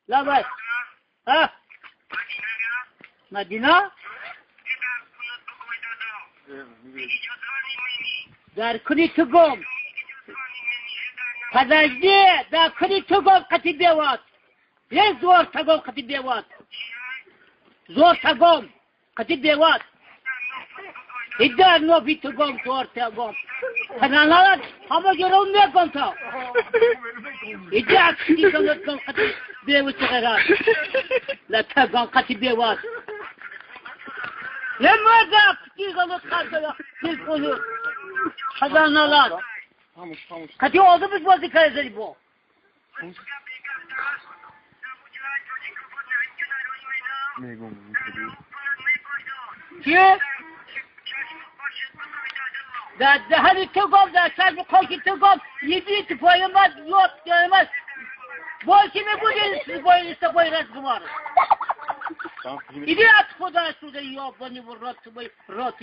لبای ها مدینه در کنی تو گم подожди در کنی تو گم قطی بیواد یه زور تگم قطی بیواد زور تگم قطی بیواد ایدار نوبی تو گم زور تگم پناهان همه جرون میگم تا ایدار قطی گم قطی بیواد چقدر لا تگم قطی بیواد لماذا قطی گم خالد تلفون پناهان قطی آدم بازی کردی با چیه؟ در دهنی تو گم در سر بخوکی تو گم یکی تو پایمت یاد کردمت باشی نبودی باید استفایی رد گماره ایدی از خدا سوده یاب بانی و رات